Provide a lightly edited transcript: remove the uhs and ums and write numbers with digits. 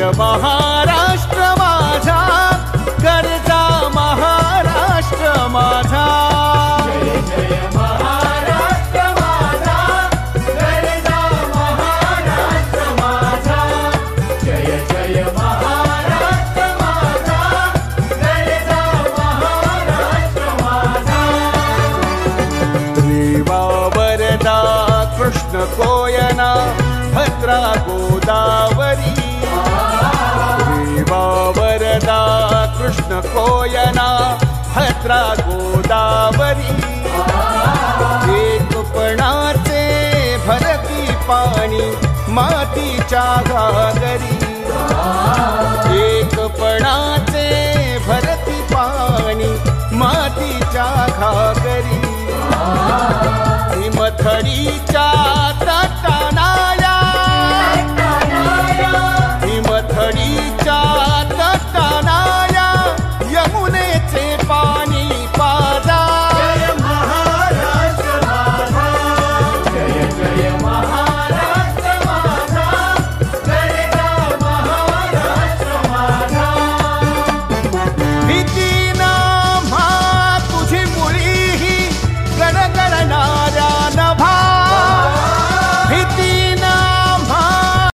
महाराष्ट्र माझा, गरजा महाराष्ट्र माझा. जय जय महाराष्ट्र माझा, गरजा महाराष्ट्र माझा. जय जय महाराष्ट्र माझा, गरजा महाराष्ट्र माझा. देवा वरदा कृष्ण कोयना भद्रा गोदावरी. देवा वरदा कृष्ण कोयना भद्रा गोदावरी. एकपणाचे भरती पाणी मातीच्या घागरी. एकपणाचे भरती पाणी मातीच्या घागरी. हिमथडीच्या